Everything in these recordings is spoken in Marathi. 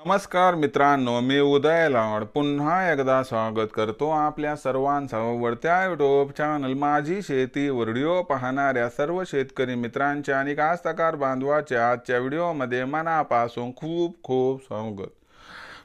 नमस्कार मित्रांनो, मी उदय लाड पुन्हा एकदा स्वागत करतो आपल्या सर्वांचं आवडत्या यूट्यूब चॅनल माझी शेती व्हिडिओ पाहणाऱ्या सर्व शेतकरी मित्रांच्या आणि कास्तकार बांधवाच्या आजच्या व्हिडिओमध्ये मनापासून खूप खूप स्वागत।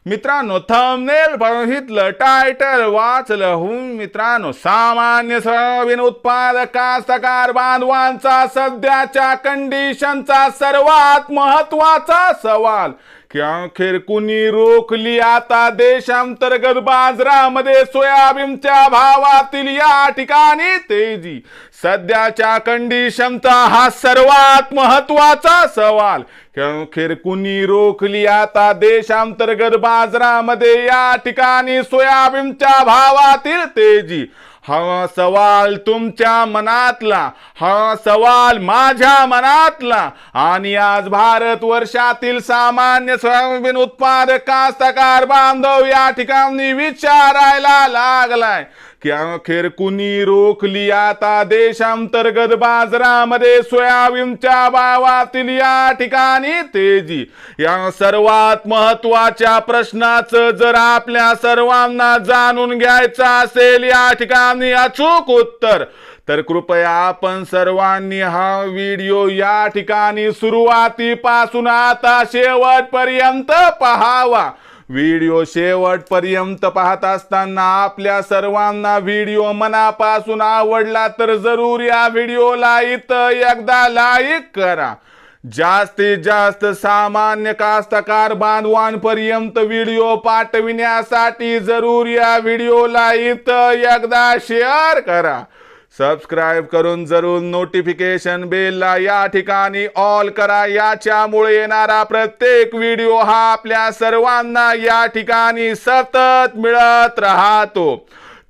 मित्रांनो, थंबनेल बघितलं, टायटल वाचलं मित्रांनो, सामान्य सोयाबीन उत्पादक कास्तकार बांधवांचा सध्याच्या कंडिशनचा सर्वात महत्त्वाचा सवाल की अखेर कुणी रोखली आता देशांतर्गत बाजारामध्ये सोयाबीनच्या भावातील या ठिकाणी तेजी। सध्याच्या कंडिशनचा हा सर्वात महत्त्वाचा सवाल की अखेर कुणी रोखली आता देशांतर्गत बाजारामध्ये या ठिकाणी सोयाबीनच्या भावातील तेजी। हा सवाल तुमच्या मनातला, हा सवाल माझ्या मनातला आणि आज भारत वर्षातील सामान्य सोयाबीन उत्पादक कास्तकार बांधव या ठिकाणी विचारायला लागलाय की अखेर कुणी रोखली आता देशांतर्गत बाजारामध्ये सोयाबीनच्या भावातील या ठिकाणी तेजी। या सर्वात महत्त्वाच्या प्रश्नाचं जर आपल्या सर्वांना जाणून घ्यायचं असेल या ठिकाणी अचूक उत्तर, तर कृपया आपण सर्वांनी हा व्हिडिओ या ठिकाणी सुरुवातीपासून आता शेवटपर्यंत पाहावा। व्हिडिओ शेवटपर्यंत पाहत असताना आपल्या सर्वांना व्हिडिओ मनापासून आवडला तर जरूर या व्हिडिओला इथं एकदा लाईक करा। जास्तीत जास्त सामान्य कास्तकार बांधवांपर्यंत व्हिडिओ पाठविण्यासाठी जरूर या व्हिडिओला इथं एकदा शेअर करा। सबस्क्राइब करून जरूर नोटिफिकेशन बेलला या ठिकाणी ऑल करा, याच्यामुळे येणारा प्रत्येक व्हिडिओ हा आपल्या सर्वांना या ठिकाणी सतत मिळत राहतो।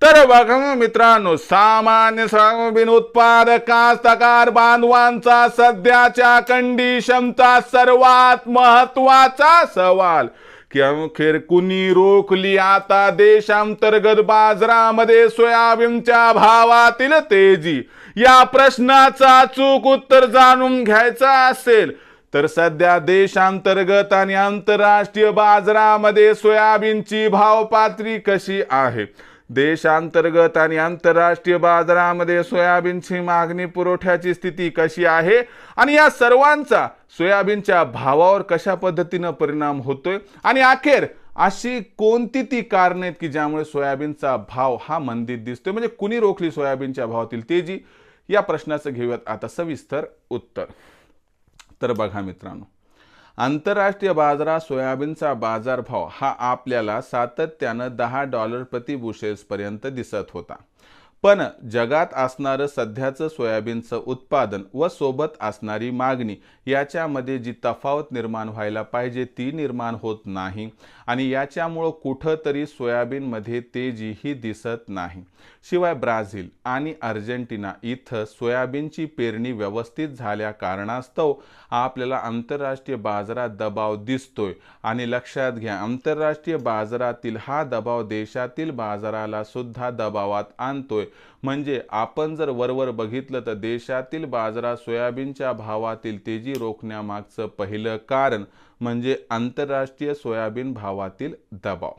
तर बघा मित्रांनो, सामान्य सोयाबीन उत्पादक कास्तकार बांधवांचा सध्याच्या कंडिशनचा सर्वात महत्त्वाचा सवाल की अखेर कुणी रोखली आता देशांतर्गत बाजारामध्ये सोयाबीनच्या भावातील तेजी। या प्रश्नाचं अचूक उत्तर जाणून घ्यायचं असेल तर सध्या देशांतर्गत आणि आंतरराष्ट्रीय बाजारामध्ये सोयाबीनची भाव पातळी कशी आहे, देशांतर्गत आणि आंतरराष्ट्रीय बाजारामध्ये सोयाबीनची मागणी पुरवठ्याची स्थिती कशी आहे आणि या सर्वांचा सोयाबीनच्या भावावर कशा पद्धतीने परिणाम होतोय आणि अखेर अशी कोणती ती कारणे आहेत की ज्यामुळे सोयाबीनचा भाव हा मंदीत दिसतोय, म्हणजे कुणी रोखली सोयाबीनच्या भावातील तेजी, या प्रश्नाचं घेऊयात आता सविस्तर उत्तर। तर बघा मित्रांनो, आंतरराष्ट्रीय बाजारात सोयाबीनचा बाजारभाव हा आपल्याला सातत्यानं $10 प्रति बुशेल्स पर्यंत दिसत होता, पण जगात असणारं सध्याचं सोयाबीनचं उत्पादन व सोबत असणारी मागणी याच्यामध्ये जी तफावत निर्माण व्हायला पाहिजे ती निर्माण होत नाही आणि याच्यामुळे कुठंतरी सोयाबीनमध्ये तेजी ही दिसत नाही। शिवाय ब्राझील आणि अर्जेंटिना इथं सोयाबीनची पेरणी व्यवस्थित झाल्या कारणास्तव आपल्याला आंतरराष्ट्रीय बाजारात दबाव दिसतोय आणि लक्षात घ्या, आंतरराष्ट्रीय बाजारातील हा दबाव देशातील बाजाराला सुद्धा दबावात आणतोय। म्हणजे आपण जर वरवर बघितलं तर देशातील बाजारात सोयाबीनच्या भावातील तेजी रोखण्यामागचं पहिलं कारण म्हणजे आंतरराष्ट्रीय सोयाबीन भावातील दबाव।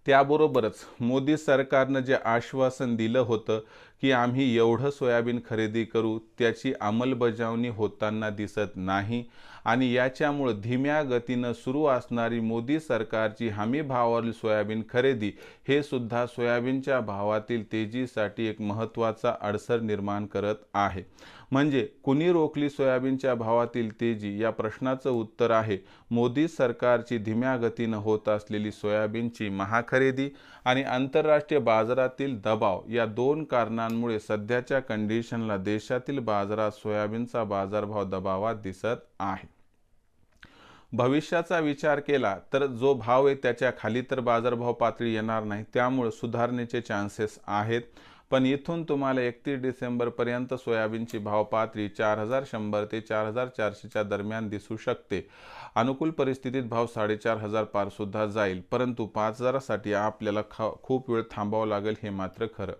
त्याबरोबरच मोदी सरकारनं जे आश्वासन दिलं होतं की आम्ही एवढं सोयाबीन खरेदी करू, त्याची अंमलबजावणी होताना दिसत नाही आणि याच्यामुळे धीम्या गतीनं सुरू असणारी मोदी सरकारची हमी भावावरील सोयाबीन खरेदी हे सुद्धा सोयाबीनच्या भावातील तेजीसाठी एक महत्त्वाचा अडसर निर्माण करत आहे। म्हणजे कुणी रोखली सोयाबीनच्या भावातील तेजी, या प्रश्नाचं उत्तर आहे मोदी सरकारची धीम्या गतीनं होत असलेली सोयाबीनची महाखरेदी आणि आंतरराष्ट्रीय बाजारातील दबाव। या दोन कारणांमुळे सध्याच्या कंडिशनला देशातील बाजारात सोयाबीनचा बाजारभाव दबावात दिसत आहे। भविष्याचा विचार केला तर जो भाव आहे त्याच्या खाली तर बाजारभाव पातळी येणार नाही, त्यामुळे सुधारणेचे चान्सेस आहेत, पण इथून तुम्हाला 31 डिसेंबर पर्यंत सोयाबीनची भाव पातळी 4100 ते 4400 च्या दरम्यान दिसू शकते। अनुकूल परिस्थितीत भाव 4500 पार सुद्धा जाईल, परंतु 5000 साठी आपल्याला खूप वेळ थांबावं लागेल, हे मात्र खरं।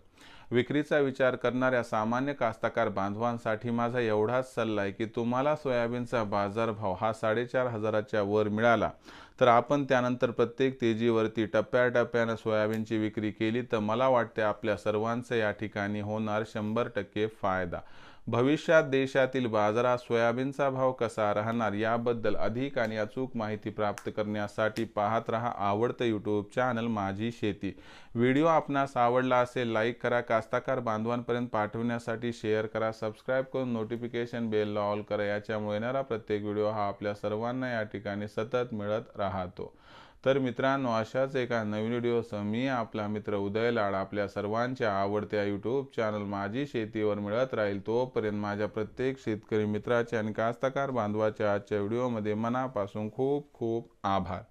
विक्रीचा विचार करणाऱ्या सामान्य कास्तकार बांधवांसाठी माझा एवढाच सल्ला आहे की तुम्हाला सोयाबीनचा बाजारभाव हा 4,500च्या वर मिळाला तर आपण त्यानंतर प्रत्येक तेजीवरती टप्प्याटप्प्यानं सोयाबीनची विक्री केली तर मला वाटते आपल्या सर्वांचं या ठिकाणी होणार 100% फायदा। भविष्यात देशातील बाजारात सोयाबीनचा भाव कसा राहणार याबद्दल अधिक आणि अचूक माहिती प्राप्त करण्यासाठी पाहत रहा आवडतं यूट्यूब चॅनल माझी शेती। व्हिडिओ आपणास आवडला असेल लाईक करा, कास्तकार बांधवांपर्यंत पाठवण्यासाठी शेअर करा, सबस्क्राईब करून नोटिफिकेशन बेलला ऑल करा। याच्यामुळे येणारा प्रत्येक व्हिडिओ हा आपल्या सर्वांना या ठिकाणी सतत मिळत राहतो। तर मित्रांनो, अशाच एका नवीन व्हिडिओसह मी आपला मित्र उदय लाड आपल्या सर्वांच्या आवडत्या यूट्यूब चॅनल माझी शेतीवर मिळत राहील। तोपर्यंत माझ्या प्रत्येक शेतकरी मित्राचे आणि कास्तकार बांधवाच्या आजच्या व्हिडिओमध्ये मनापासून खूप खूप आभार।